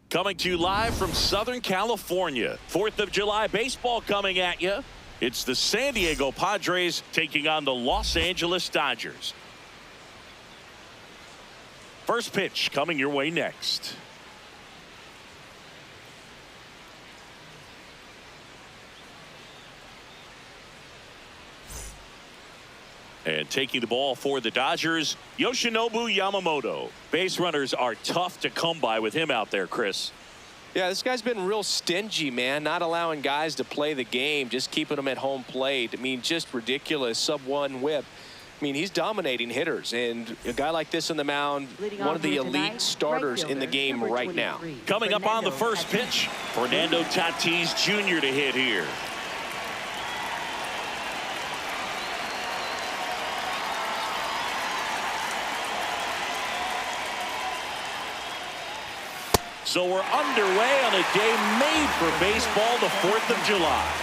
Coming to you live from Southern California. 4th of July baseball coming at you. It's the San Diego Padres taking on the Los Angeles Dodgers. First pitch coming your way next. And taking the ball for the Dodgers, Yoshinobu Yamamoto. Base runners are tough to come by with him out there, Chris. Yeah, this guy's been real stingy, man, not allowing guys to play the game, just keeping them at home plate. I mean, just ridiculous sub-1 whip. I mean, he's dominating hitters, and a guy like this on the mound, one of the elite starters in the game right now. Coming up on the first pitch, Fernando Tatis Jr. to hit here. So we're underway on a day made for baseball, the 4th of July.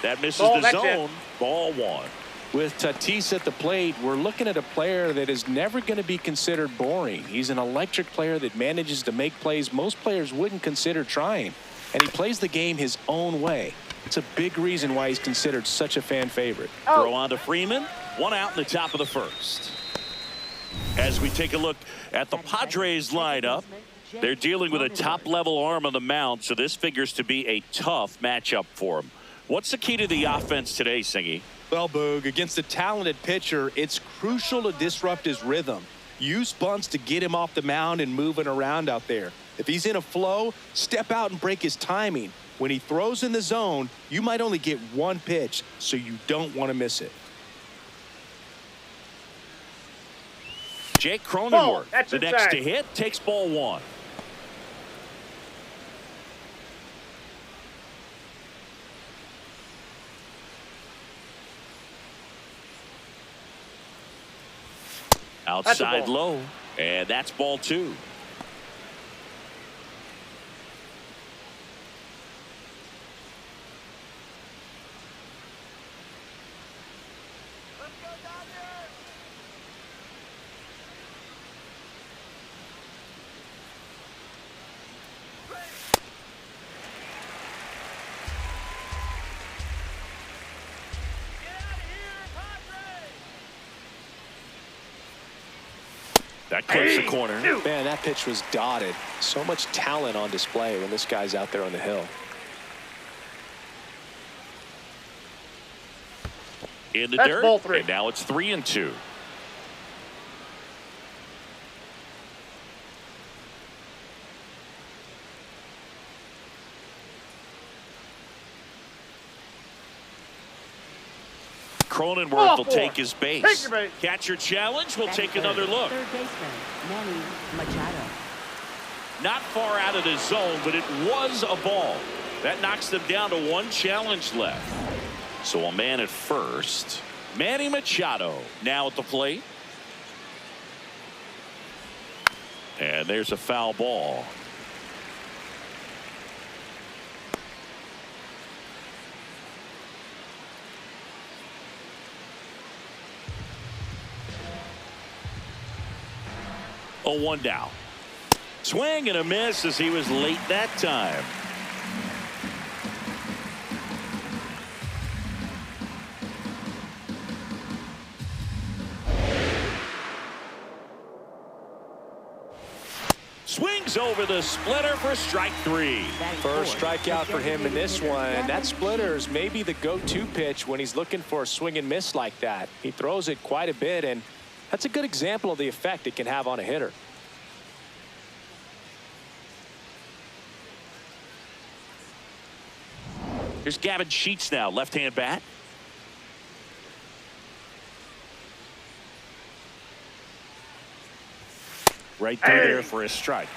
That misses the zone. Ball one. With Tatis at the plate, we're looking at a player that is never going to be considered boring. He's an electric player that manages to make plays most players wouldn't consider trying. And he plays the game his own way. It's a big reason why he's considered such a fan favorite. Throw on to Freeman. One out in the top of the first. As we take a look at the Padres lineup, they're dealing with a top-level arm on the mound, so this figures to be a tough matchup for them. What's the key to the offense today, Singy? Well, Boog, against a talented pitcher, it's crucial to disrupt his rhythm. Use bunts to get him off the mound and moving around out there. If he's in a flow, step out and break his timing. When he throws in the zone, you might only get one pitch, so you don't want to miss it. Jake Cronenworth, the next to hit, takes ball one. Outside low, and that's ball two. That clips the corner. Man, that pitch was dotted. So much talent on display when this guy's out there on the hill. In the dirt, and now it's 3-2. Cronenworth will take his base. Catcher challenge. We'll take another look. Third baseman, Manny Machado. Not far out of the zone, but it was a ball. That knocks them down to one challenge left. So a man at first. Manny Machado now at the plate. And there's a foul ball. Oh, one down. Swing and a miss as he was late that time. Swings over the splitter for strike three. First strikeout for him in this one. That splitter is maybe the go-to pitch when he's looking for a swing and miss like that. He throws it quite a bit, and that's a good example of the effect it can have on a hitter. Here's Gavin Sheets now, left-hand bat. Right through there for a strike.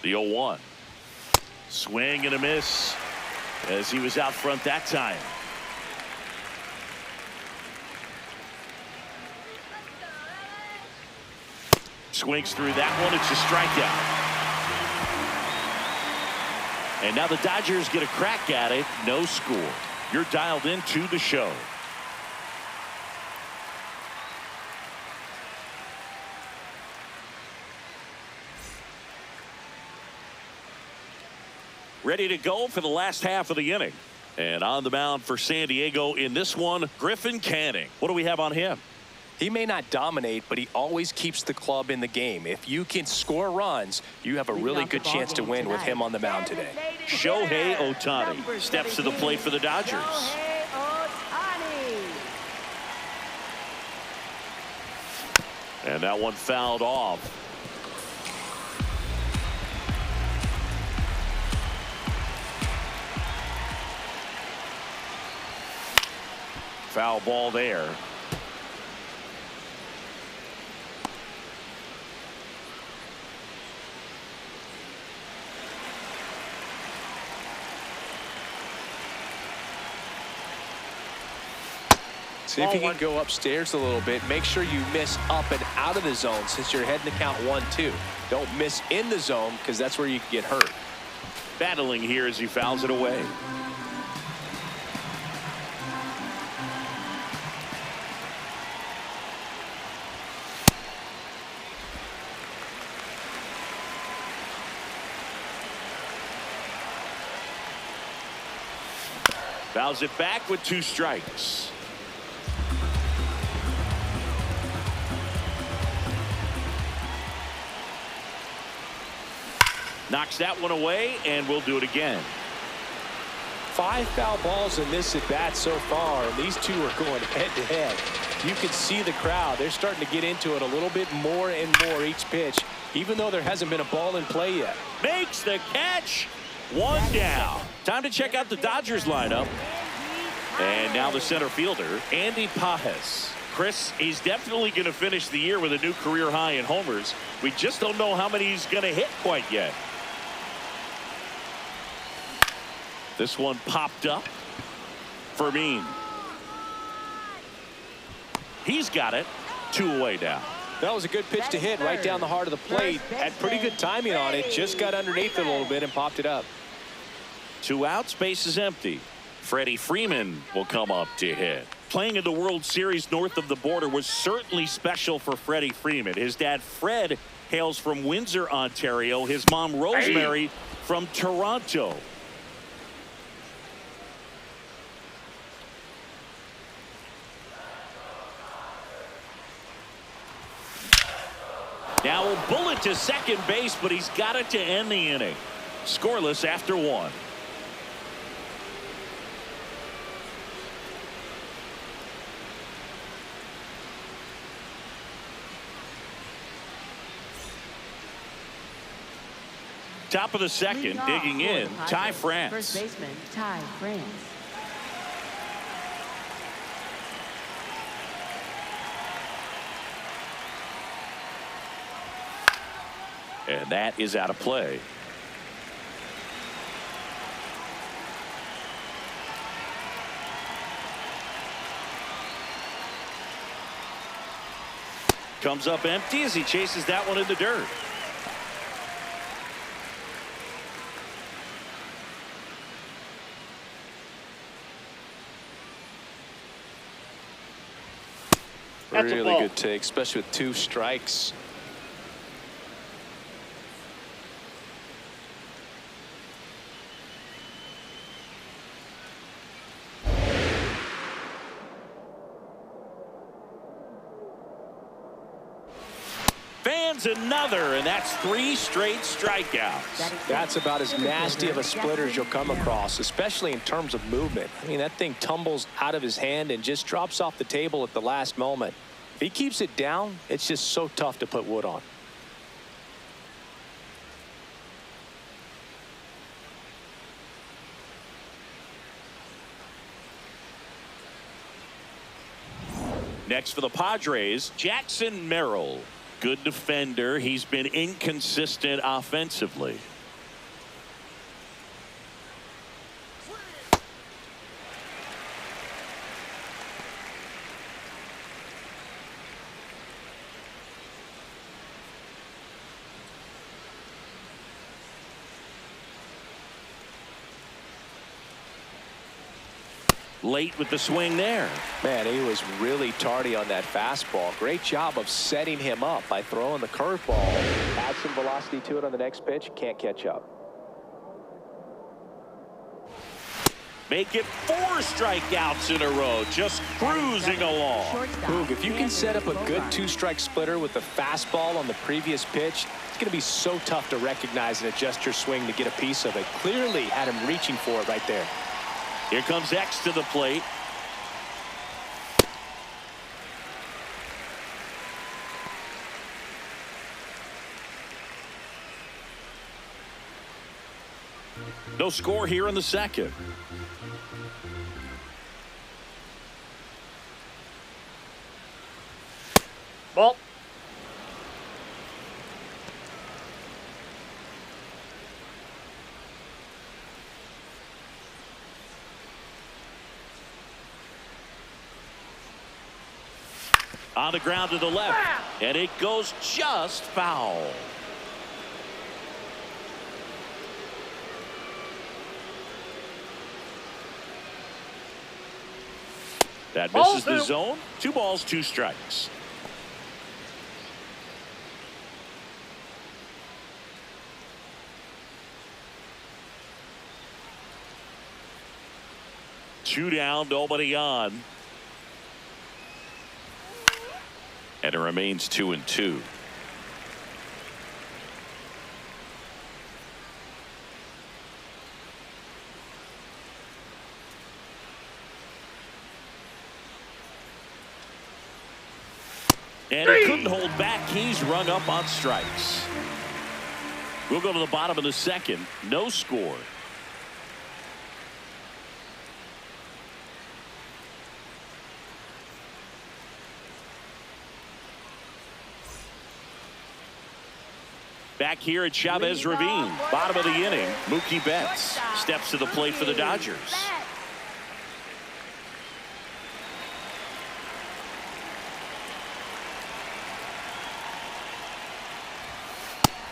The 0-1. Swing and a miss as he was out front that time. Swings through that one. It's a strikeout. And now the Dodgers get a crack at it. No score. You're dialed into the show. Ready to go for the last half of the inning. And on the mound for San Diego in this one, Griffin Canning. What do we have on him? He may not dominate, but he always keeps the club in the game. If you can score runs, you have a really good chance to win with him on the mound today. Shohei Ohtani steps to the plate for the Dodgers. And that one fouled off. Foul ball there. See if you can go upstairs a little bit. Make sure you miss up and out of the zone since you're heading to count 1-2. Don't miss in the zone because that's where you can get hurt. Battling here as he fouls it away. Fouls it back with 2 strikes. Knocks that one away, and we'll do it again. 5 foul balls in this at bat so far, and these two are going head to head. You can see the crowd. They're starting to get into it a little bit more and more each pitch, even though there hasn't been a ball in play yet. Makes the catch. 1 down. Time to check out the Dodgers lineup. And now the center fielder, Andy Pages. Chris, he's definitely going to finish the year with a new career high in homers. We just don't know how many he's going to hit quite yet. This one popped up. Fermin. He's got it. 2 away now. That was a good pitch to hit right down the heart of the plate. Had pretty good timing on it. Just got underneath it a little bit and popped it up. 2 outs, base is empty. Freddie Freeman will come up to hit. Playing in the World Series north of the border was certainly special for Freddie Freeman. His dad, Fred, hails from Windsor, Ontario. His mom, Rosemary, from Toronto. Now a bullet to second base, but he's got it to end the inning. Scoreless after 1. Top of the second, digging in, Ty France. First baseman, Ty France. And that is out of play. Comes up empty as he chases that one in the dirt. Really good take, especially with 2 strikes. Fans another, and that's 3 straight strikeouts. That's about as nasty of a splitter as you'll come across, especially in terms of movement. I mean, that thing tumbles out of his hand and just drops off the table at the last moment. If he keeps it down, it's just so tough to put wood on. Next for the Padres, Jackson Merrill. Good defender. He's been inconsistent offensively. late with the swing there. Man, he was really tardy on that fastball. Great job of setting him up by throwing the curveball. Add some velocity to it on the next pitch. Can't catch up. Make it 4 strikeouts in a row, just cruising along. Boog, if you can set up a good 2-strike splitter with the fastball on the previous pitch, it's going to be so tough to recognize and adjust your swing to get a piece of it. Clearly had him reaching for it right there. Here comes X to the plate. No score here in the second. Ball. On the ground to the left, and it goes just foul. That misses the zone. 2 balls, 2 strikes. Two down, nobody on. And it remains 2-2. And he couldn't hold back. He's rung up on strikes. We'll go to the bottom of the second. No score. Back here at Chavez Ravine, bottom of the inning, Mookie Betts steps to the plate for the Dodgers.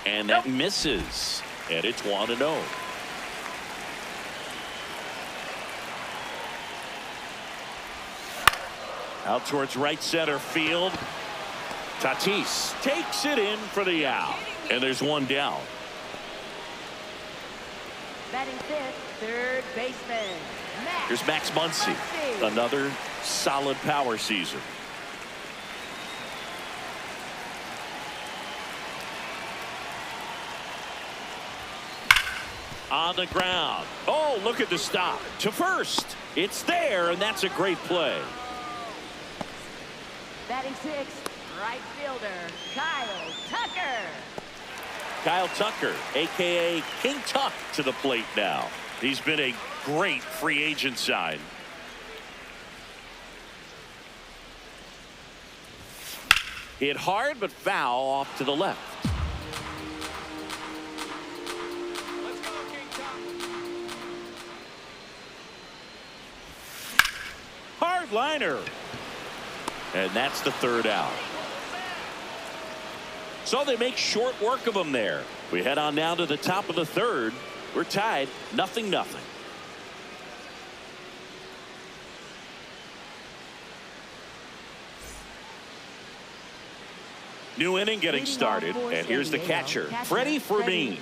And that misses, and it's 1-0. Out towards right center field. Tatis takes it in for the out. And there's one down. Batting fifth, third baseman. Here's Max Muncy. Another solid power season. On the ground. Oh, look at the stop. To first. It's there, and that's a great play. Batting sixth, right fielder, Kyle Tucker. Kyle Tucker, a.k.a. King Tuck, to the plate now. He's been a great free agent sign. Hit hard, but foul off to the left. Let's go, King Tuck. Hard liner. And that's the third out. So they make short work of him there. We head on down to the top of the third. We're tied 0-0. New inning getting started, and here's the catcher, Freddie Fermin.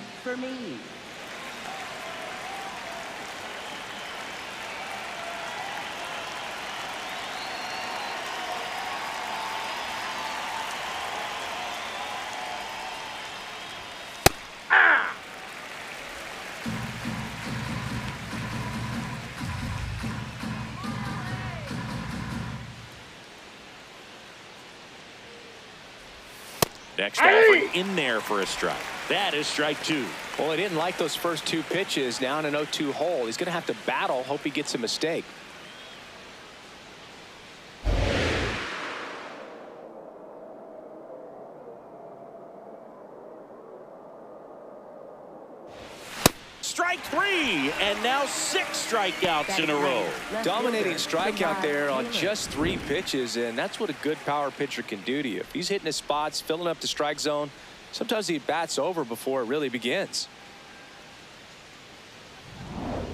Next offer in there for a strike. That is strike 2. Well, he didn't like those first 2 pitches. Now in an 0-2 hole. He's going to have to battle. Hope he gets a mistake. Strike 3, and now 6 strikeouts in a row. Dominating strikeout there on just 3 pitches, and that's what a good power pitcher can do to you. If he's hitting his spots, filling up the strike zone, sometimes he bats over before it really begins.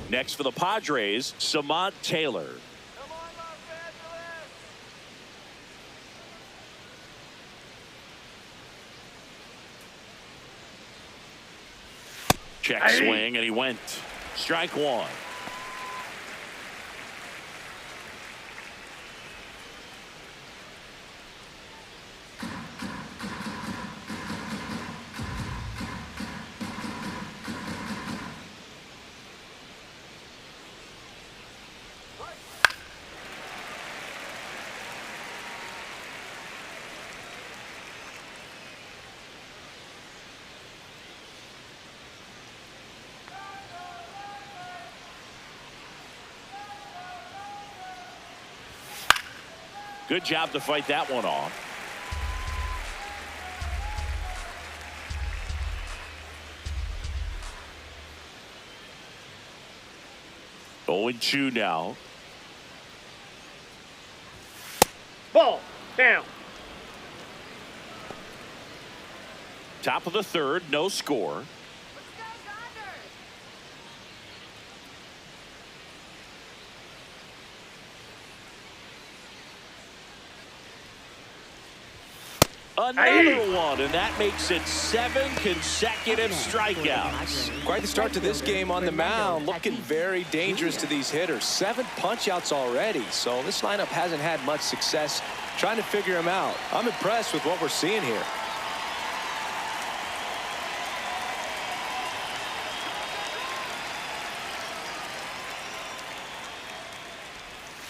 Next for the Padres, Samant Taylor. Check swing, and he went. Strike one. Good job to fight that one off. 0-2 now. Ball. Down. Top of the third, no score. Another one, and that makes it 7 consecutive strikeouts. Quite the start to this game on the mound. Looking very dangerous to these hitters. 7 punch-outs already, so this lineup hasn't had much success trying to figure him out. I'm impressed with what we're seeing here.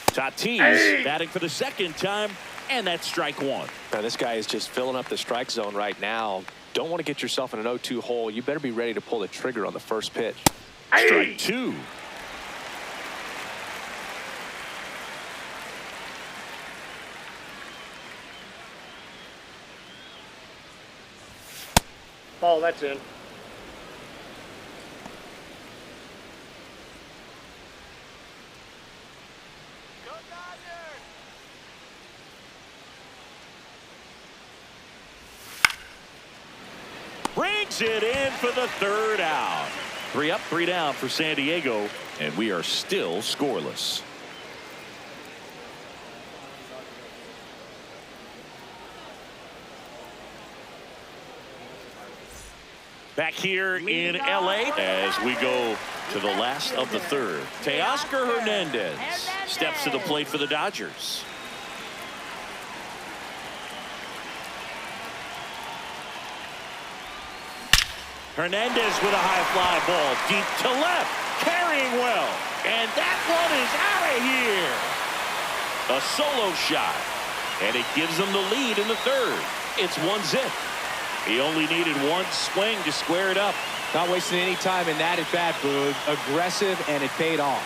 Tatis batting for the second time, and that's strike one. Now, this guy is just filling up the strike zone right now. Don't want to get yourself in an 0-2 hole. You better be ready to pull the trigger on the first pitch. Strike two. Ball. That's in. Brings it in for the third out. 3 up, 3 down for San Diego, and we are still scoreless. Back here in LA as we go to the last of the third. Teoscar Hernandez steps to the plate for the Dodgers. Hernandez with a high fly ball deep to left, carrying well, and that one is out of here. A solo shot, and it gives them the lead in the third. It's 1-0. He only needed one swing to square it up. Not wasting any time in that at bat, Boog. Aggressive, and it paid off.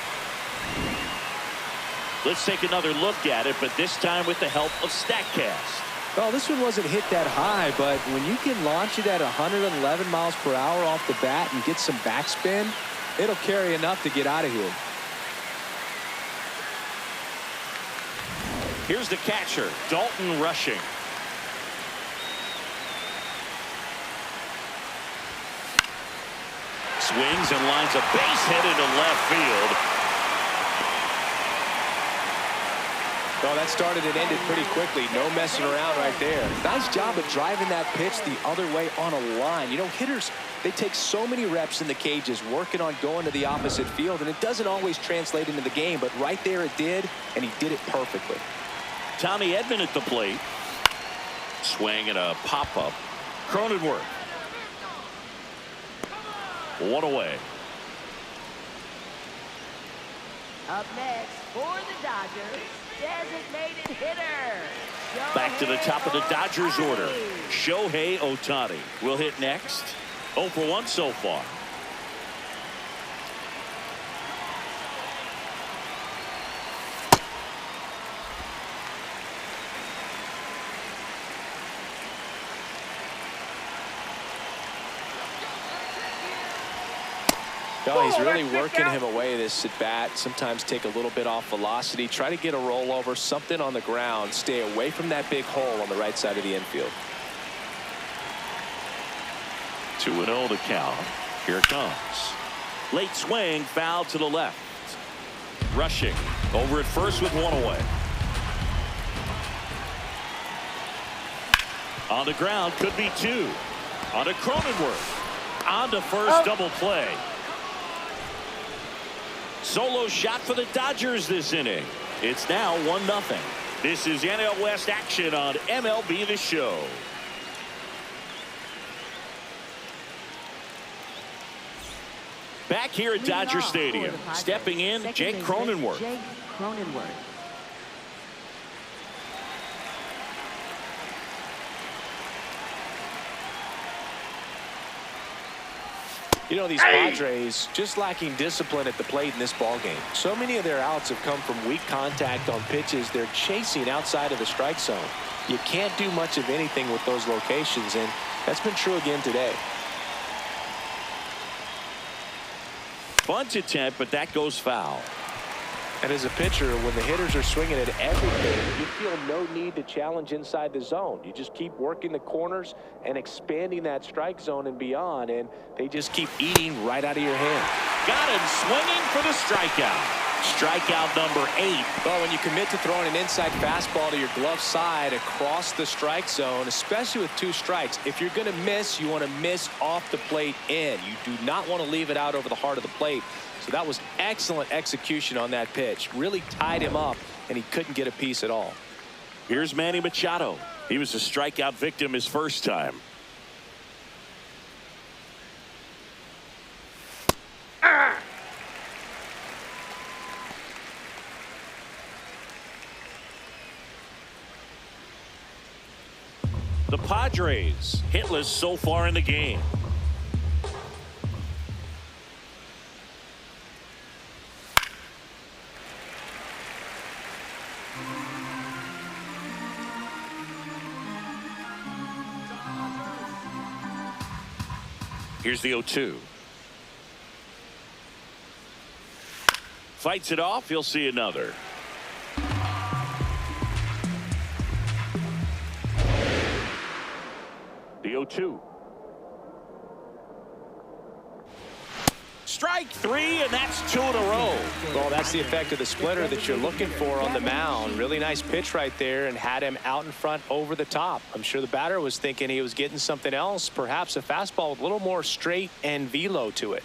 Let's take another look at it, but this time with the help of StatCast. Well, this one wasn't hit that high, but when you can launch it at 111 miles per hour off the bat and get some backspin, it'll carry enough to get out of here. Here's the catcher, Dalton Rushing. Swings and lines a base hit into left field. Well, that started and ended pretty quickly. No messing around right there. Nice job of driving that pitch the other way on a line. You know, hitters, they take so many reps in the cages working on going to the opposite field, and it doesn't always translate into the game, but right there it did, and he did it perfectly. Tommy Edman at the plate. Swing and a pop-up. Cronenworth. 1 away. Up next for the Dodgers, designated hitter. Back to the top of the Dodgers order. Shohei Ohtani will hit next. 0 for 1 so far. No, he's really working him away this at bat. Sometimes take a little bit off velocity. Try to get a rollover, something on the ground. Stay away from that big hole on the right side of the infield. 2-0 to count. Here it comes. Late swing, foul to the left. Rushing over at first with 1 away. On the ground, could be 2. On to Cronenworth. on to first, double play. Solo shot for the Dodgers this inning. It's now 1-0. This is NL West action on MLB The Show. Back here at Dodger Stadium, stepping in, Jake Cronenworth. You know, these Padres just lacking discipline at the plate in this ballgame. So many of their outs have come from weak contact on pitches they're chasing outside of the strike zone. You can't do much of anything with those locations, and that's been true again today. Bunt attempt, but that goes foul. And as a pitcher, when the hitters are swinging at everything, you feel no need to challenge inside the zone. You just keep working the corners and expanding that strike zone and beyond, and they just keep eating right out of your hand. Got him swinging for the strikeout. Strikeout number 8. Well, when you commit to throwing an inside fastball to your glove side across the strike zone, especially with 2 strikes, if you're going to miss, you want to miss off the plate in. You do not want to leave it out over the heart of the plate. So that was excellent execution on that pitch. Really tied him up, and he couldn't get a piece at all. Here's Manny Machado. He was a strikeout victim his first time. The Padres hitless so far in the game. Here's the 0-2. Fights it off. He'll see another. The 0-2. Strike 3, and that's 2 in a row. Well, that's the effect of the splitter that you're looking for on the mound. Really nice pitch right there, and had him out in front over the top. I'm sure the batter was thinking he was getting something else, perhaps a fastball with a little more straight and velo to it.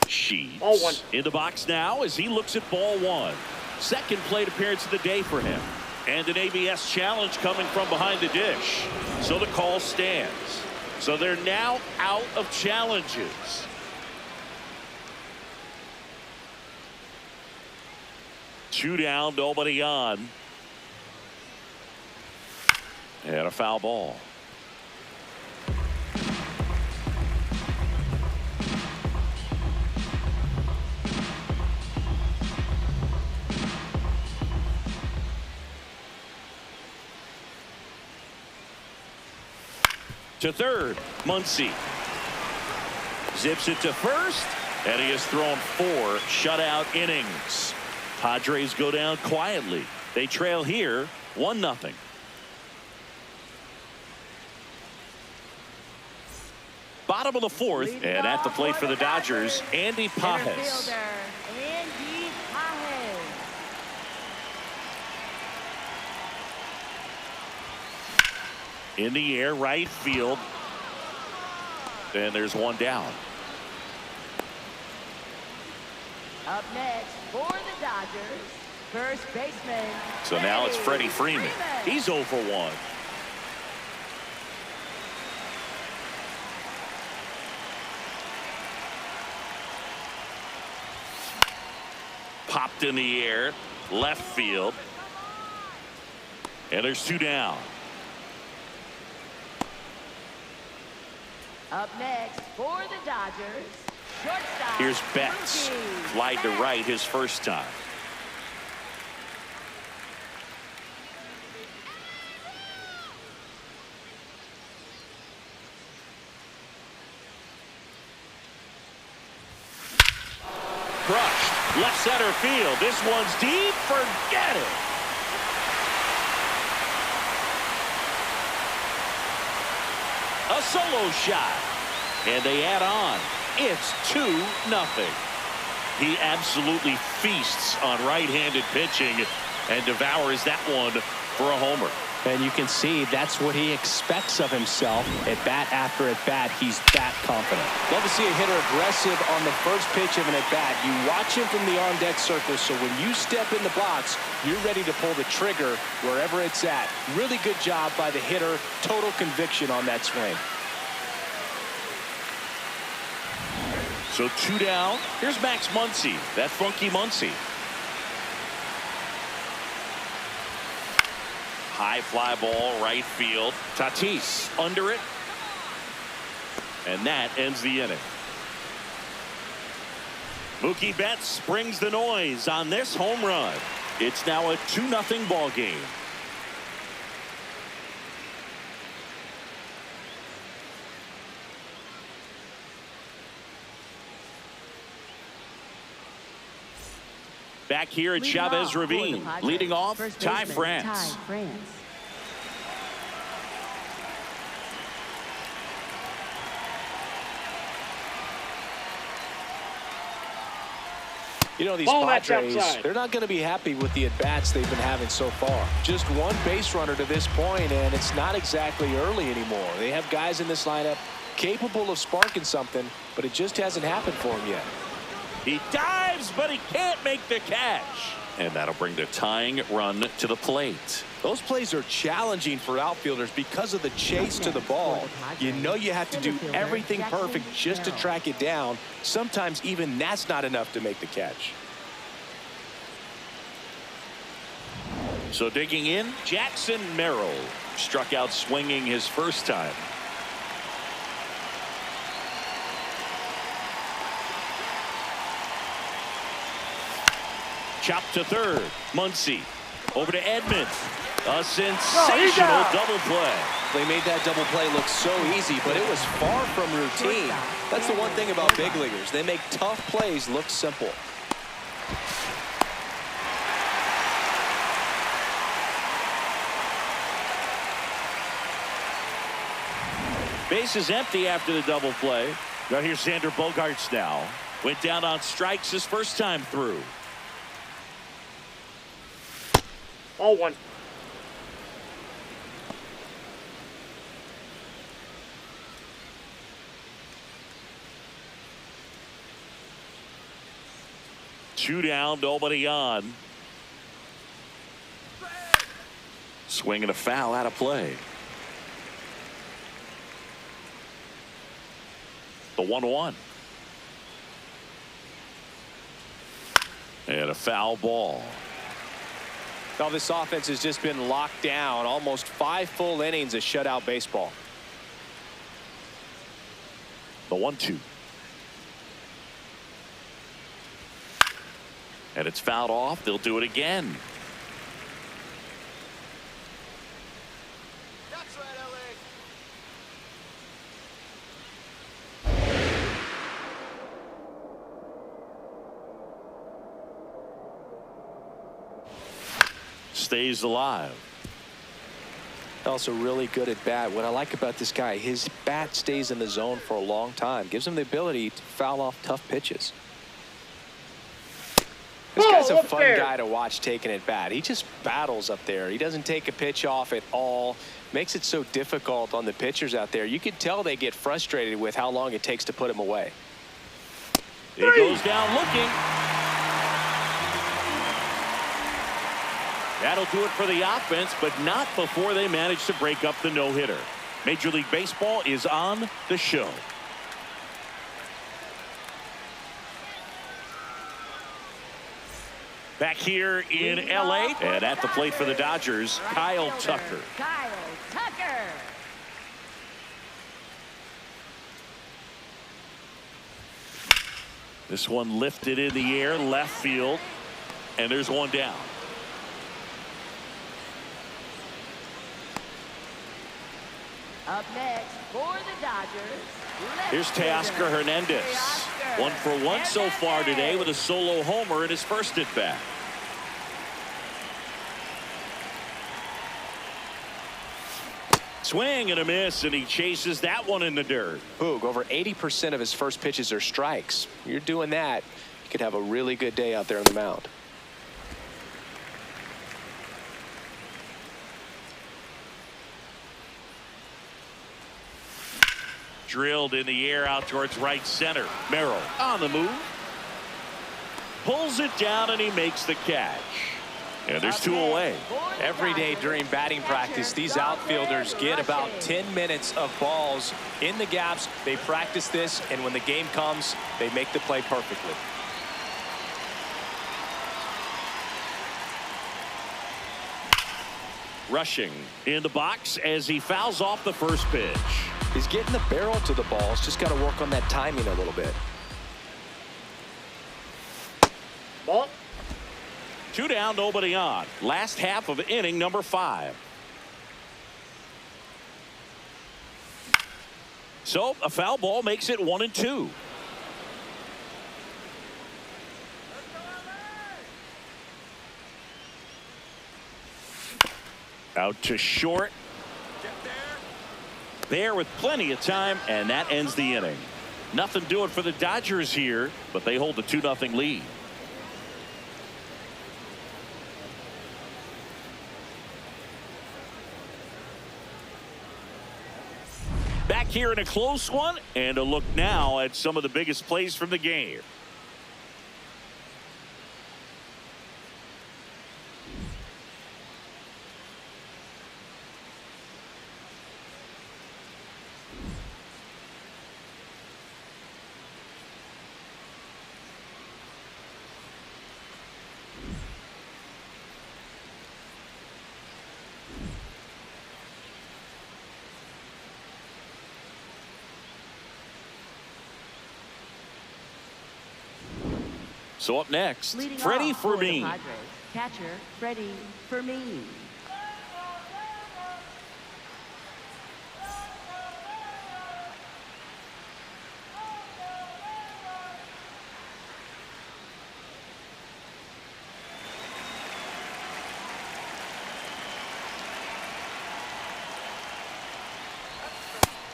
Sheets in the box now as he looks at ball 1. Second plate appearance of the day for him. And an ABS challenge coming from behind the dish. So the call stands. So they're now out of challenges. Two down, nobody on. And a foul ball. To third, Muncy zips it to first, and he has thrown 4 shutout innings. Padres go down quietly. They trail here 1-0. Bottom of the 4th, and at the plate for the Dodgers, Andy Pages. In the air, right field. And there's 1 down. Up next for the Dodgers, first baseman. So now it's Freddie Freeman. He's 0 for 1. Popped in the air, left field. And there's 2 down. Up next for the Dodgers, shortstop. Here's Betts. Flied to right his first time. Crushed. Left center field. This one's deep. Forget it. A solo shot. And they add on. It's 2-0. He absolutely feasts on right-handed pitching and devours that one for a homer. And you can see that's what he expects of himself. At bat after at bat, he's that confident. Love to see a hitter aggressive on the first pitch of an at bat. You watch him from the on-deck circle, so when you step in the box, you're ready to pull the trigger wherever it's at. Really good job by the hitter. Total conviction on that swing. So 2 down. Here's Max Muncy, that funky Muncy. High fly ball, right field. Tatis under it. And that ends the inning. Mookie Betts brings the noise on this home run. It's now a 2-0 ball game. Back here at Chavez Ravine, leading off, Ty France. You know, these Padres, they're not going to be happy with the at-bats they've been having so far. Just one base runner to this point, and it's not exactly early anymore. They have guys in this lineup capable of sparking something, but it just hasn't happened for them yet. He dives, but he can't make the catch. And that'll bring the tying run to the plate. Those plays are challenging for outfielders because of the chase to the ball. You know you have to do everything perfect just to track it down. Sometimes even that's not enough to make the catch. So digging in, Jackson Merrill struck out swinging his first time. Chop to third. Muncy over to Edmonds. A sensational double play. They made that double play look so easy, but it was far from routine. That's the one thing about big leaguers. They make tough plays look simple. Base is empty after the double play. Now here's Xander Bogaerts now. Went down on strikes his first time through. All one. Two down, nobody on. Swing and a foul out of play. The 1-1. And a foul ball. Now this offense has just been locked down. Almost 5 full innings of shutout baseball. The 1-2. And it's fouled off. They'll do it again. That's right, LA. Stays alive. Also really good at bat. What I like about this guy, his bat stays in the zone for a long time. Gives him the ability to foul off tough pitches. This guy's a fun guy to watch taking at bat. He just battles up there. He doesn't take a pitch off at all. Makes it so difficult on the pitchers out there. You can tell they get frustrated with how long it takes to put him away. He goes down looking. That'll do it for the offense, but not before they manage to break up the no-hitter. Major League Baseball is on the show. Back here in LA, and at the plate for the Dodgers, Kyle Tucker. Kyle Tucker. This one lifted in the air, left field, and there's one down. Up next for the Dodgers. Here's Teoscar Hernandez. 1 for 1 so far today with a solo homer in his first at bat. Swing and a miss, and he chases that one in the dirt. Boog, over 80% of his first pitches are strikes. You're doing that, He could have a really good day out there on the mound. Drilled in the air out towards right center. Merrill on the move. Pulls it down and he makes the catch. And there's two away. Every day during batting practice, these outfielders get about 10 minutes of balls in the gaps. They practice this, and when the game comes, they make the play perfectly. Rushing in the box as he fouls off the first pitch. He's getting the barrel to the ball. He's just got to work on that timing a little bit. Ball. 2 down, nobody on. Last half of inning number 5. So a foul ball makes it 1-2. Out to short. There with plenty of time, and that ends the inning. Nothing doing for the Dodgers here, but they hold the 2-0 lead. Back here in a close one, and a look now at some of the biggest plays from the game. So up next, Leading Freddie off for the Fermin. Padres, catcher Freddie Fermin.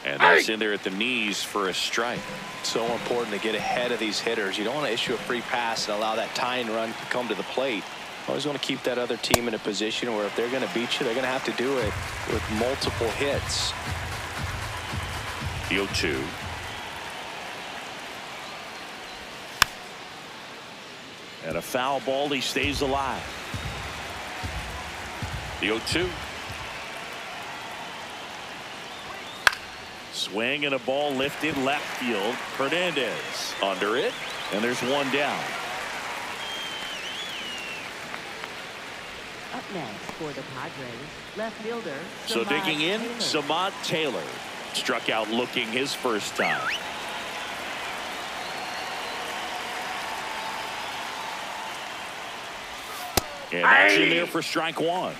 And that's in there at the knees for a strike. So important to get ahead of these hitters. You don't want to issue a free pass and allow that tying run to come to the plate. Always want to keep that other team in a position where if they're going to beat you, they're going to have to do it with multiple hits. The 0-2. And a foul ball, he stays alive. The 0-2. Swing and a ball lifted left field. Hernandez under it, and there's one down. Up next for the Padres, left fielder. So Samad digging in, Taylor. Samad Taylor struck out looking his first time. And that's in there for strike 1.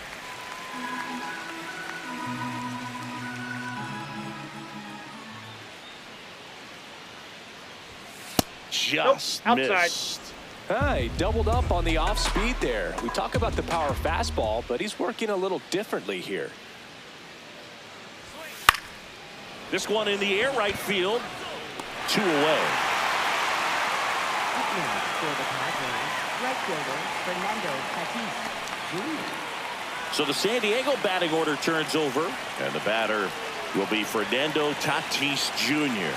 Just Nope, outside. missed. He doubled up on the off speed there. We talk about the power fastball, but he's working a little differently here. This one in the air, right field. 2 away. Up next for the Padres, right fielder Fernando Tatis Jr. So the San Diego batting order turns over, and the batter will be Fernando Tatis Jr.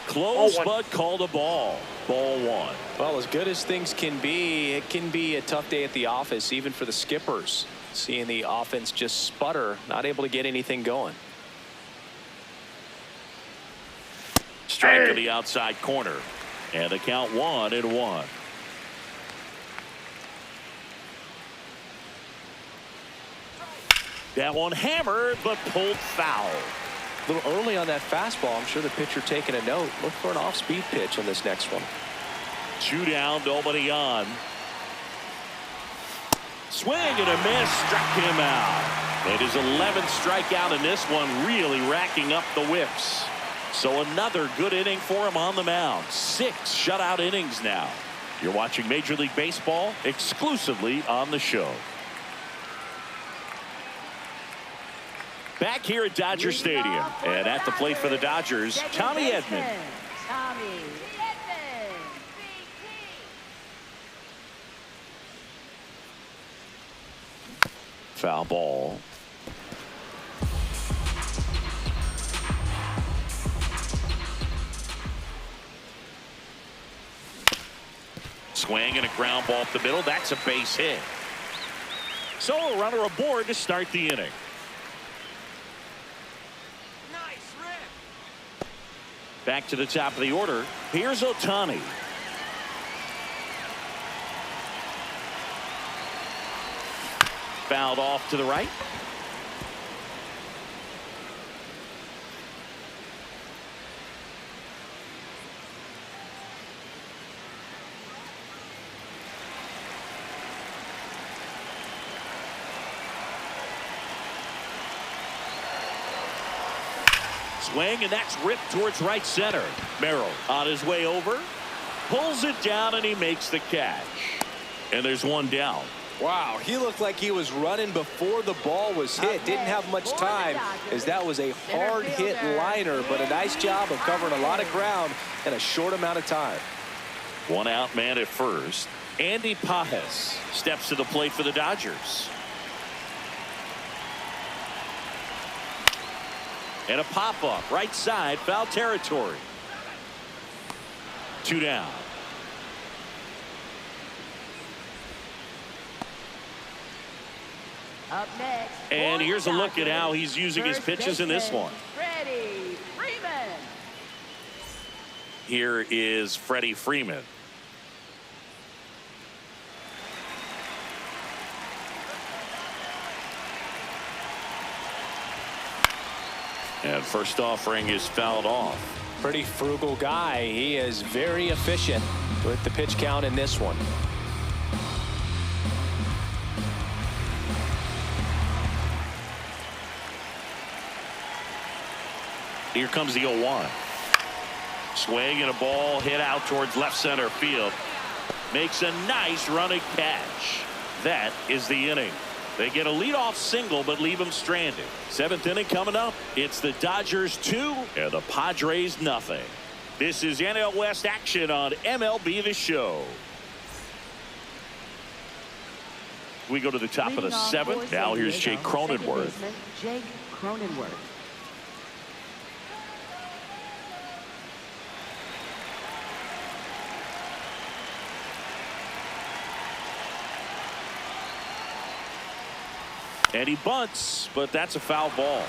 Close, but called a ball. Ball 1. Well, as good as things can be, it can be a tough day at the office, even for the skippers. Seeing the offense just sputter, not able to get anything going. Strike to the outside corner. And the count 1-1. That one hammered, but pulled foul. A little early on that fastball. I'm sure the pitcher taking a note. Look for an off-speed pitch on this next one. 2 down, nobody on. Swing and a miss, struck him out. It is 11th strikeout in this one, really racking up the whiffs. So another good inning for him on the mound. 6 shutout innings now. You're watching Major League Baseball exclusively on the show. Back here at Dodger Stadium, and at the plate for the Dodgers, Tommy Edman. Tommy Edman. Foul ball. Swing and a ground ball up the middle. That's a base hit. So a runner aboard to start the inning. Nice rip. Back to the top of the order. Here's Ohtani. Fouled off to the right. Swing, and that's ripped towards right center. Merrill on his way over, pulls it down, and he makes the catch. And there's one down. Wow, he looked like he was running before the ball was hit. Didn't have much time, as that was a hard hit liner, but a nice job of covering a lot of ground in a short amount of time. One out man at first. Andy Pajes steps to the plate for the Dodgers. And a pop-up right side, foul territory. 2 down. Up next. And here's a look at how he's using his pitches in this one. Freddie Freeman. Here is Freddie Freeman. And first offering is fouled off. Pretty frugal guy. He is very efficient with the pitch count in this one. Here comes the 0-1. Swing and a ball hit out towards left center field. Makes a nice running catch. That is the inning. They get a leadoff single but leave him stranded. 7th inning coming up. It's the Dodgers 2 and the Padres nothing. This is NL West action on MLB The Show. We go to the top of the 7th. Now here's Jake Cronenworth. Jake Cronenworth. And he bunts, but that's a foul ball.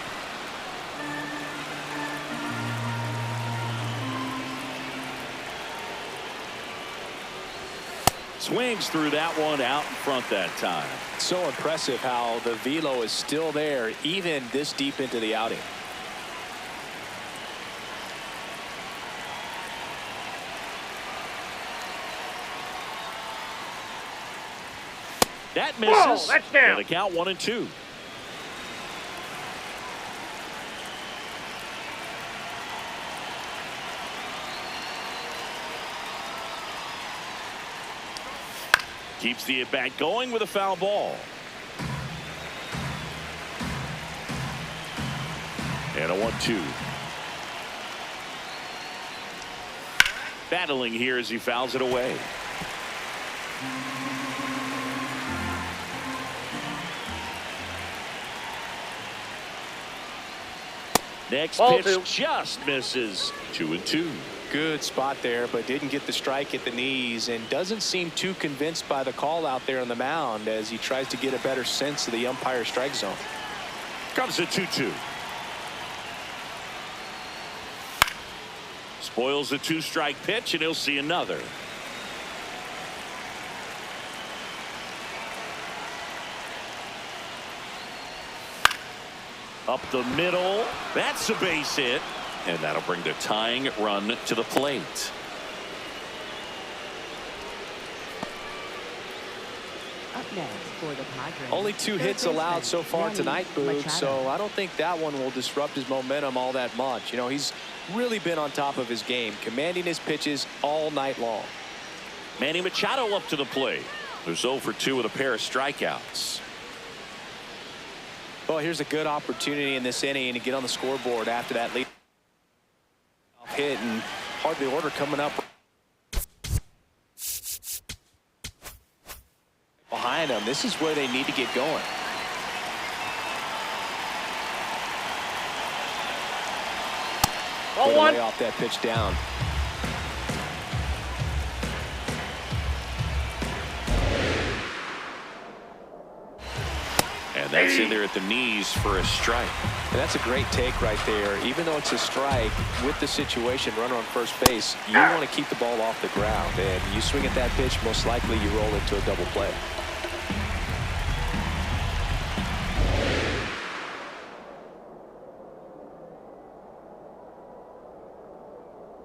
Swings through that one out in front that time. So impressive how the velo is still there even this deep into the outing. That misses. Whoa, that's down. And the count 1-2. Keeps the at-bat going with a foul ball. And a 1-2. Battling here as he fouls it away. Next Ball pitch 2. just misses. 2-2. Good spot there, but didn't get the strike at the knees and doesn't seem too convinced by the call out there on the mound as he tries to get a better sense of the umpire strike zone. Comes the 2-2. Spoils the 2-strike pitch, and he'll see another. Up the middle. That's a base hit. And that'll bring the tying run to the plate. Up next for the Padres. Only 2 hits allowed so far tonight, Boog, so I don't think that one will disrupt his momentum all that much. You know, he's really been on top of his game, commanding his pitches all night long. Manny Machado up to the plate. There's 0 for 2 with a pair of strikeouts. Well, here's a good opportunity in this inning to get on the scoreboard after that lead hit, and hardly order coming up behind them. This is where they need to get going. Put away off that pitch down. And that's in there at the knees for a strike. And that's a great take right there. Even though it's a strike, with the situation, runner on first base, you want to keep the ball off the ground. And you swing at that pitch, most likely you roll into a double play.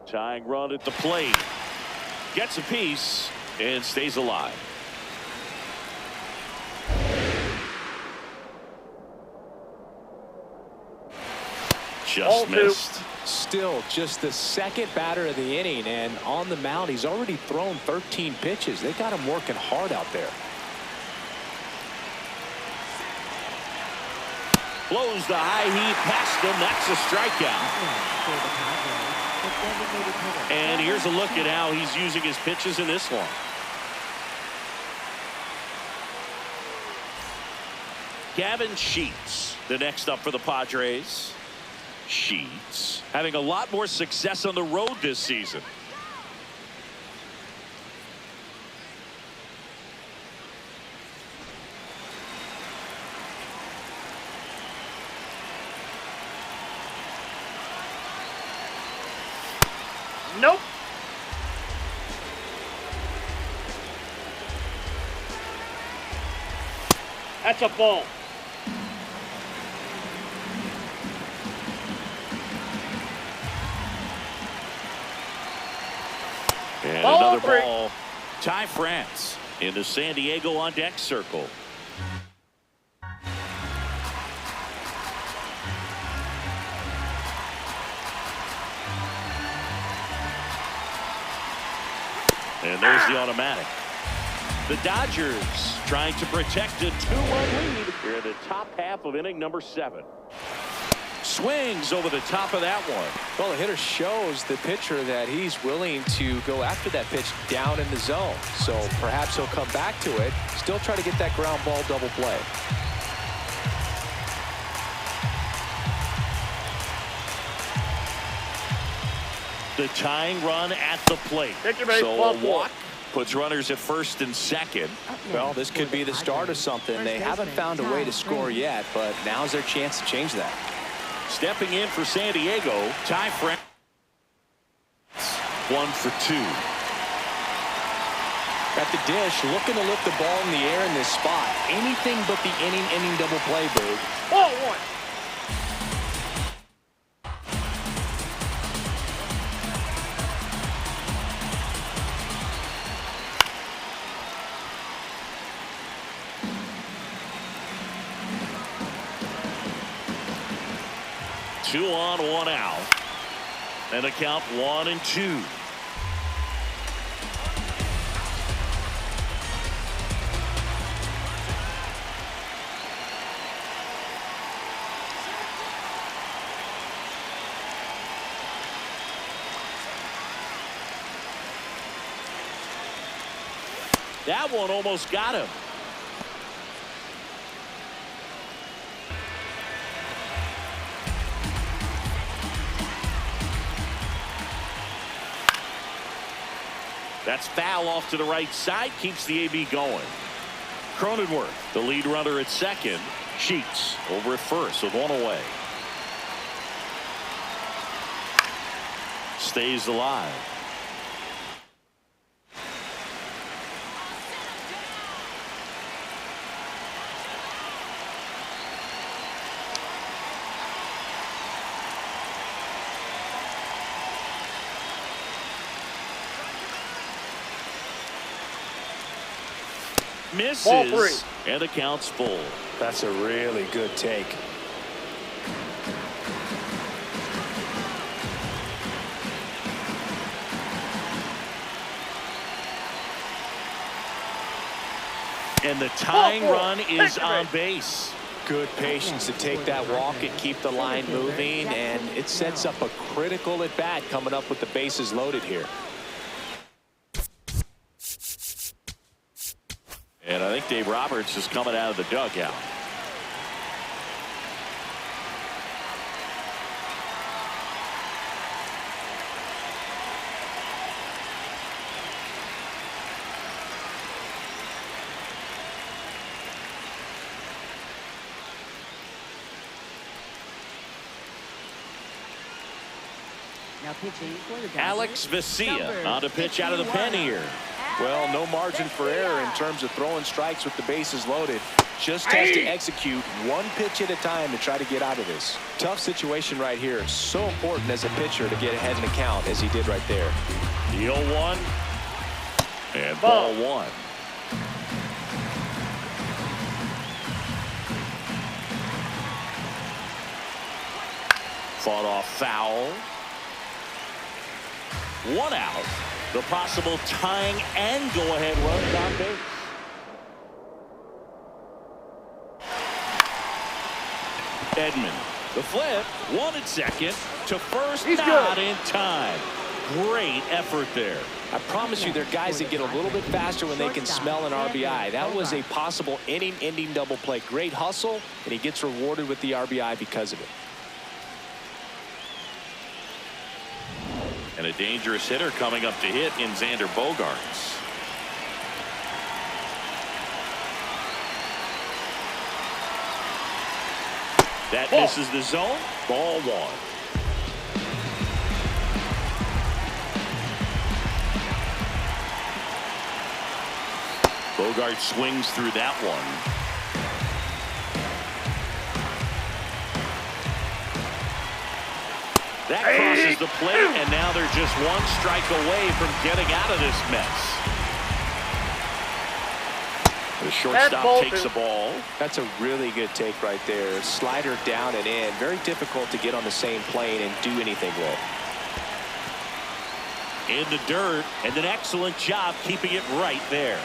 Tying run at the plate. Gets a piece and stays alive. Just missed. Still just the second batter of the inning, and on the mound he's already thrown 13 pitches. They got him working hard out there. Blows the high heat past him. That's a strikeout. And here's a look at how he's using his pitches in this one. Gavin Sheets, the next up for the Padres. Sheets having a lot more success on the road this season. Nope. That's a ball. And Ball another three. ball. Ty France into San Diego on deck circle. And there's the automatic. The Dodgers trying to protect a 2-1 lead here in the top half of inning number 7. Swings over the top of that one. Well, the hitter shows the pitcher that he's willing to go after that pitch down in the zone. So perhaps he'll come back to it, still try to get that ground ball double play. The tying run at the plate. So a walk puts runners at first and second. Well, this could be the start of something. They haven't found a way to score yet, but now's their chance to change that. Stepping in for San Diego, Ty France. 1 for 2. At the dish, looking to lift the ball in the air in this spot. Anything but the inning double play, Boog. Ball one. Two on, 1 out. And a count 1-2. That one almost got him. That's foul off to the right side, keeps the AB going. Cronenworth, the lead runner at second. Sheets over at first with 1 away. Stays alive. Misses, and the count's full. That's a really good take. And the tying run is on base. Good patience to take that walk and keep the line moving, and it sets up a critical at bat coming up with the bases loaded here. And I think Dave Roberts is coming out of the dugout. Now pitching for the Dodgers, Alex Vesia on to pitch out of the pen here. Well, no margin for error in terms of throwing strikes with the bases loaded. Just has to execute one pitch at a time to try to get out of this. Tough situation right here. So important as a pitcher to get ahead in the count as he did right there. The 0-1 and ball one. Fought off foul. One out. The possible tying and go-ahead run on base. Edman, the flip, one at second to first, not in time. Great effort there. I promise you, there are guys that get a little bit faster when they can smell an RBI. That was a possible inning-ending double play. Great hustle, and he gets rewarded with the RBI because of it. And a dangerous hitter coming up to hit in Xander Bogaerts. That misses the zone. Ball one. Bogaerts swings through that one. That crosses the plate, and now they're just one strike away from getting out of this mess. The shortstop takes the ball. That's a really good take right there. Slider down and in. Very difficult to get on the same plane and do anything with. In the dirt, and an excellent job keeping it right there.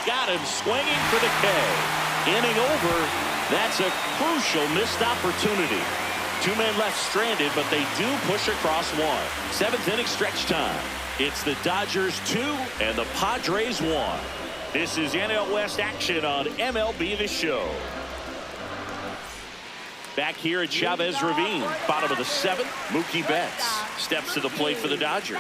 Got him swinging for the K. Inning over. That's a crucial missed opportunity. Two men left stranded, but they do push across one. Seventh inning stretch time. It's the Dodgers 2 and the Padres 1. This is NL West action on MLB The Show. Back here at Chavez Ravine, bottom of the seventh, Mookie Betts steps to the plate for the Dodgers.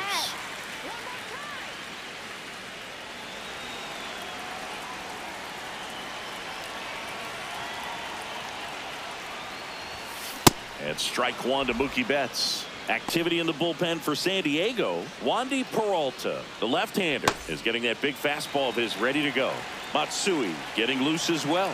And strike one to Mookie Betts. Activity in the bullpen for San Diego. Wandy Peralta, the left-hander, is getting that big fastball of his ready to go. Matsui getting loose as well.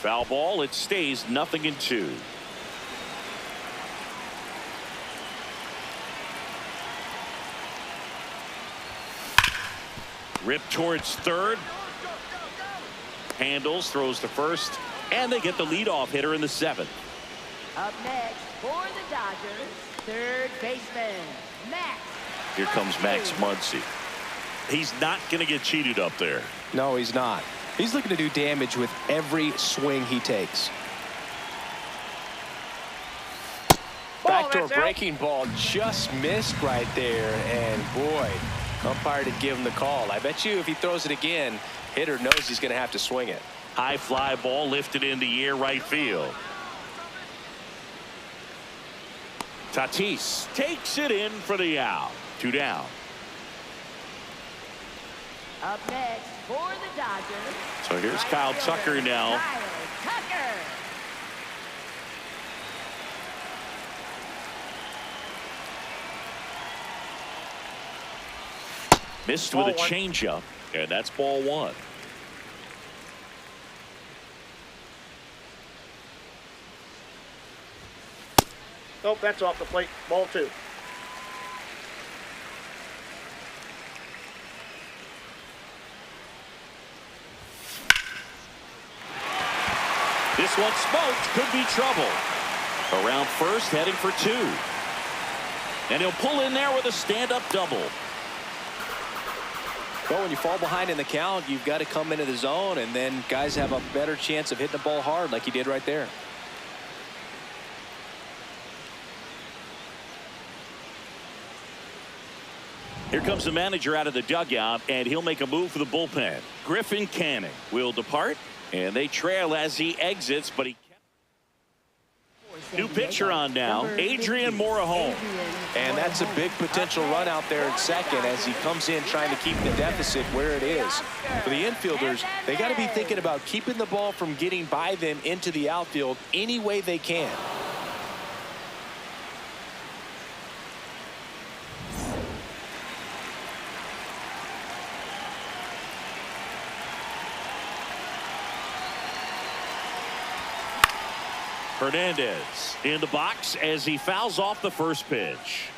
Foul ball. It stays 0-2. Rip towards third. Handles, throws to first, and they get the leadoff hitter in the seventh. Up next for the Dodgers, third baseman, Max. Here comes Max Muncy. He's not going to get cheated up there. No, he's not. He's looking to do damage with every swing he takes. Backdoor breaking ball just missed right there, and boy, umpire didn't give him the call. I bet you if he throws it again, hitter knows he's going to have to swing it. High fly ball lifted in the air right field. Tatis takes it in for the out. 2 down. Up next for the Dodgers. So here's Kyle Tucker now. Kyle Tucker. Missed with a changeup, and that's ball one. Nope, that's off the plate. Ball 2. This one smoked. Could be trouble. Around first, heading for 2. And he'll pull in there with a stand-up double. Well, when you fall behind in the count, you've got to come into the zone, and then guys have a better chance of hitting the ball hard like he did right there. Here comes the manager out of the dugout, and he'll make a move for the bullpen. Griffin Canning will depart, and they trail as he exits, but he new pitcher on now, Adrian Morejon. And that's a big potential run out there in second as he comes in trying to keep the deficit where it is. For the infielders, they got to be thinking about keeping the ball from getting by them into the outfield any way they can. Hernandez in the box as he fouls off the first pitch.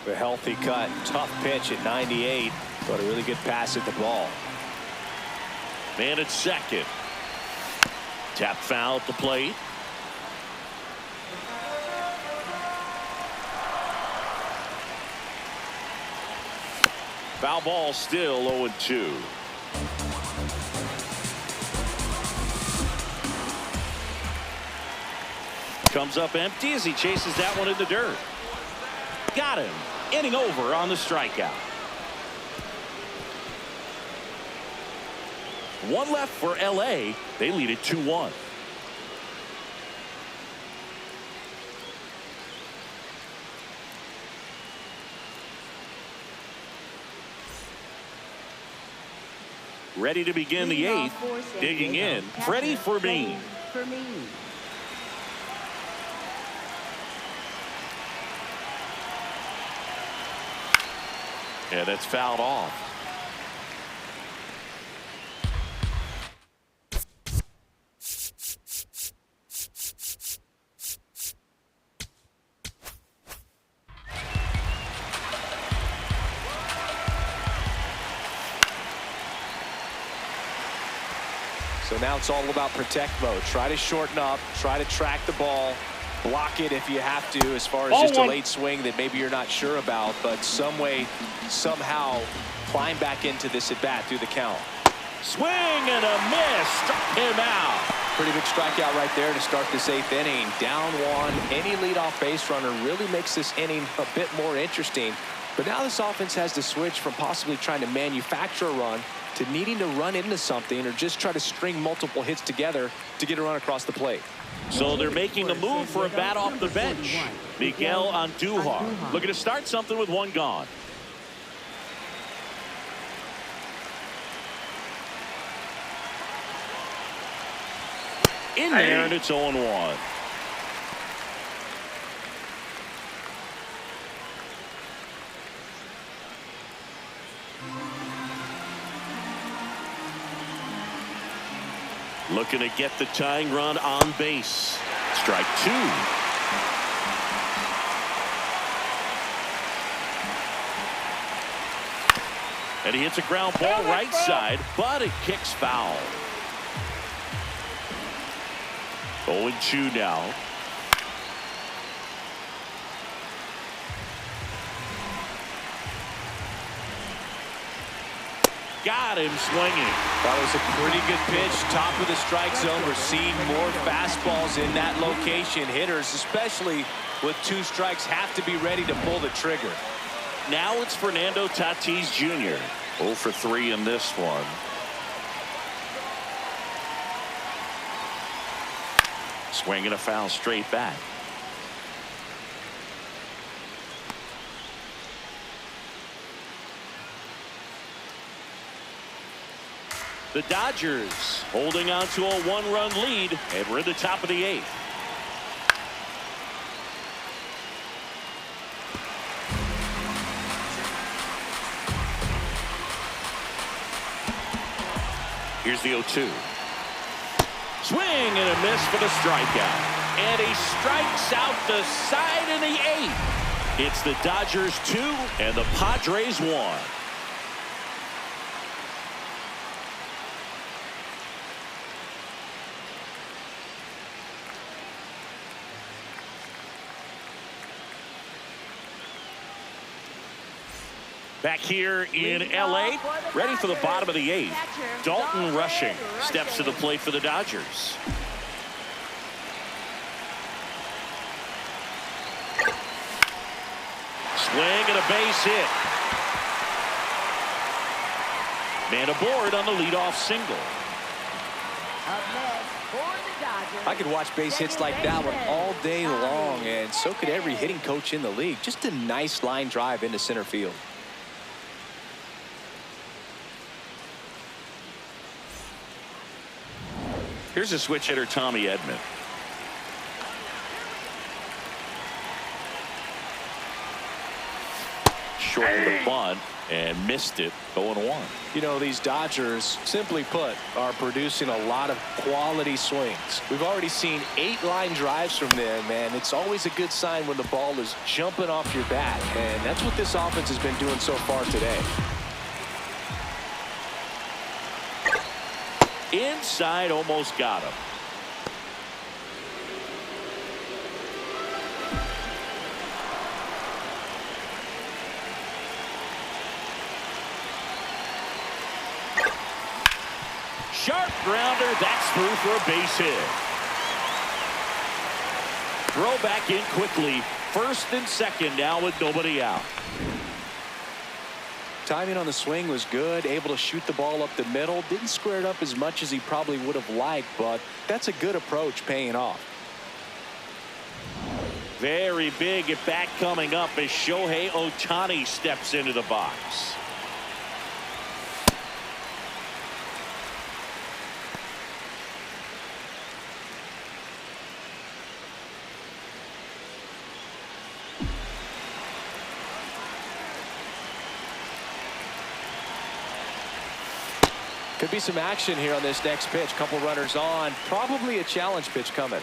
A healthy cut, tough pitch at 98, but a really good pass at the ball. Man at second. Tap foul at the plate. Foul ball, still 0-2. Comes up empty as he chases that one in the dirt. Got him. Inning over on the strikeout. One left for LA. They lead it 2-1. Ready to begin the 8th. Digging in, Freddie Fermin. Yeah, that's fouled off. So now it's all about protect mode. Try to shorten up, try to track the ball, block it if you have to, as far as just a late swing that maybe you're not sure about, but some way, somehow climb back into this at bat through the count. Swing and a miss. Struck him out. Pretty big strikeout right there to start this 8th inning. Down 1. Any leadoff base runner really makes this inning a bit more interesting. But now this offense has to switch from possibly trying to manufacture a run to needing to run into something or just try to string multiple hits together to get a run across the plate. So they're making a move for a bat off the bench. Miguel Andujar looking to start something with one gone. In there, and it's 0-1. Looking to get the tying run on base. Strike 2. And he hits a ground ball right side, but it kicks foul. 0-2 now. Got him swinging. That was a pretty good pitch. Top of the strike zone. We're seeing more fastballs in that location. Hitters, especially with 2 strikes, have to be ready to pull the trigger. Now it's Fernando Tatis Jr. 0 for 3 in this one. Swinging a foul straight back. The Dodgers holding on to a 1-run lead, and we're at the top of the 8th. Here's the 0-2. Swing and a miss for the strikeout. And he strikes out the side in the 8th. It's the Dodgers 2 and the Padres 1. Back here in L.A., ready for the bottom of the 8th. Dalton Rushing steps to the plate for the Dodgers. Swing and a base hit. Man aboard on the leadoff single. I could watch base hits like that one all day long, and so could every hitting coach in the league. Just a nice line drive into center field. Here's a switch hitter, Tommy Edman. Shortened the bunt and missed it. 0-1. You know, these Dodgers, simply put, are producing a lot of quality swings. We've already seen 8 line drives from them, and it's always a good sign when the ball is jumping off your bat, and that's what this offense has been doing so far today. Inside, almost got him. Sharp grounder, that's through for a base hit. Throw back in quickly. First and second now with nobody out. Timing on the swing was good, able to shoot the ball up the middle. Didn't square it up as much as he probably would have liked, but that's a good approach, paying off. Very big at bat coming up as Shohei Ohtani steps into the box. Could be some action here on this next pitch. Couple runners on. Probably a challenge pitch coming.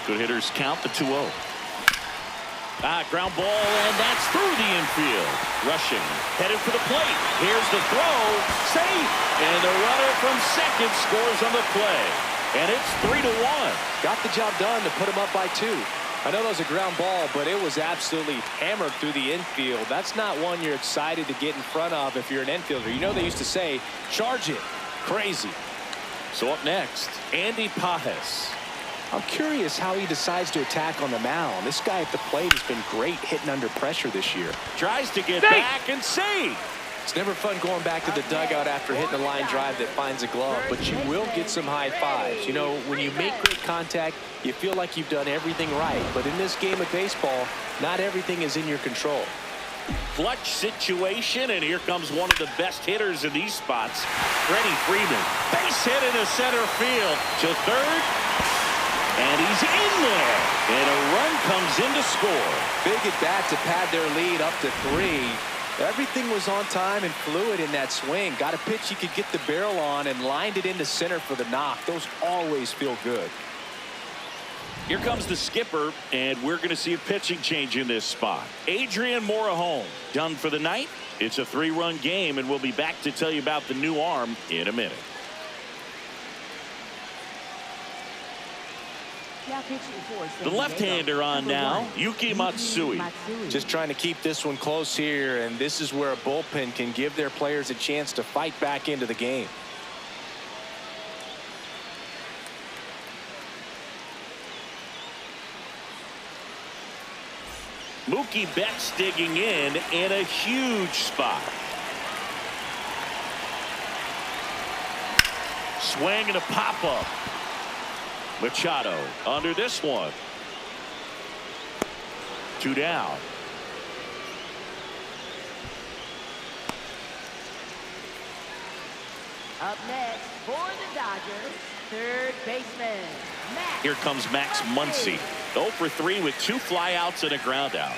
Good hitters count the 2-0. Ground ball, and that's through the infield. Rushing, headed for the plate. Here's the throw. Safe. And the runner from second scores on the play. And it's 3-1. Got the job done to put him up by 2. I know that was a ground ball, but it was absolutely hammered through the infield. That's not one you're excited to get in front of if you're an infielder. You know they used to say, charge it. Crazy. So up next, Andy Pages. I'm curious how he decides to attack on the mound. This guy at the plate has been great hitting under pressure this year. Tries to get back and save. It's never fun going back to the dugout after hitting a line drive that finds a glove, but you will get some high fives. You know, when you make great contact, you feel like you've done everything right. But in this game of baseball, not everything is in your control. Clutch situation, and here comes one of the best hitters in these spots, Freddie Freeman. Base hit into center field to third, and he's in there. And a run comes in to score. Big at bat to pad their lead up to 3. Everything was on time and fluid in that swing. Got a pitch he could get the barrel on and lined it into center for the knock. Those always feel good. Here comes the skipper, and we're going to see a pitching change in this spot. Adrian Morejon done for the night. It's a 3-run game, and we'll be back to tell you about the new arm in a minute. The left-hander on now, Yuki Matsui. Just trying to keep this one close here, and this is where a bullpen can give their players a chance to fight back into the game. Mookie Betts digging in a huge spot. Swing and a pop-up. Machado under this one. 2 down. Up next for the Dodgers, third baseman, Max. Here comes Max Muncy. 0 for 3 with 2 flyouts and a ground out.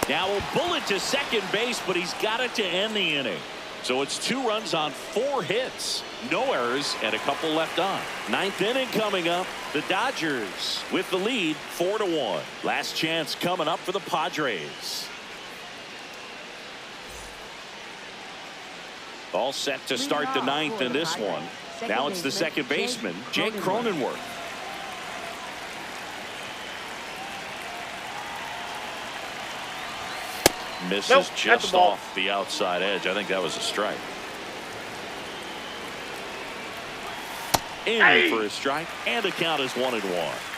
Now a bullet to second base, but he's got it to end the inning. So it's 2 runs on 4 hits. No errors and a couple left on. 9th inning coming up. The Dodgers with the lead 4-1. Last chance coming up for the Padres. All set to start the ninth in this one. Now it's the second baseman, Jake Cronenworth. Misses just off the outside edge. I think that was a strike. In for a strike, and the count is 1-1.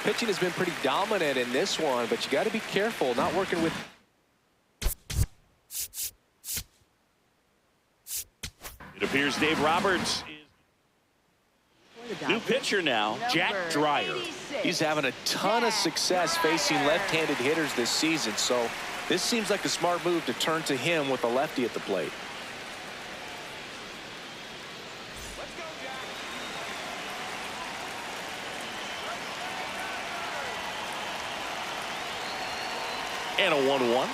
Pitching has been pretty dominant in this one, but you got to be careful not working with. It appears Dave Roberts is new pitcher now, Jack Dreyer. He's having a ton of success facing left-handed hitters this season, so this seems like a smart move to turn to him with a lefty at the plate. And a 1-1.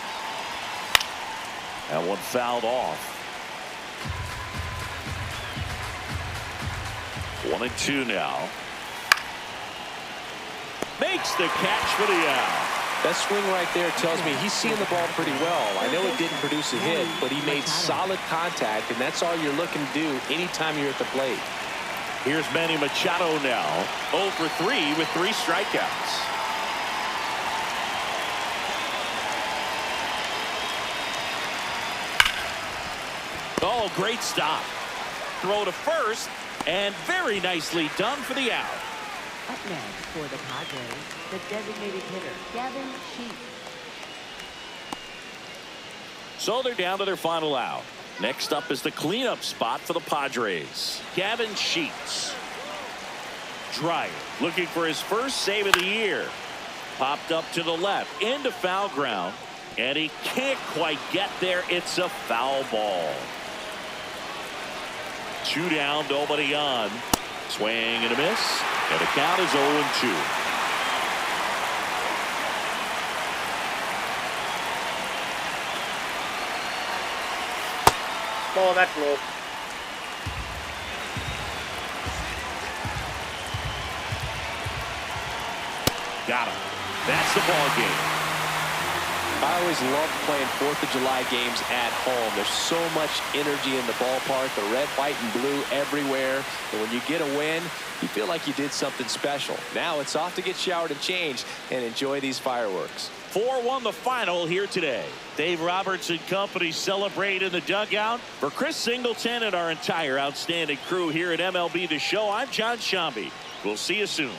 That one fouled off. 1-2 now. Makes the catch for the out. That swing right there tells me he's seeing the ball pretty well. I know it didn't produce a hit, but he made solid contact, and that's all you're looking to do anytime you're at the plate. Here's Manny Machado now, 0 for 3 with 3 strikeouts. Oh, great stop. Throw to first, and very nicely done for the out. Up next for the Padres, the designated hitter, Gavin Sheets. So they're down to their final out. Next up is the cleanup spot for the Padres. Gavin Sheets. Dreyer looking for his first save of the year. Popped up to the left into foul ground, and he can't quite get there. It's a foul ball. 2 down, nobody on. Swing and a miss, and the count is 0-2. Oh, that's low. Got him. That's the ball game. I always love playing 4th of July games at home. There's so much energy in the ballpark, the red, white, and blue everywhere. And when you get a win, you feel like you did something special. Now it's off to get showered and changed and enjoy these fireworks. 4-1 the final here today. Dave Roberts and company celebrate in the dugout. For Chris Singleton and our entire outstanding crew here at MLB The Show, I'm John Shambi. We'll see you soon.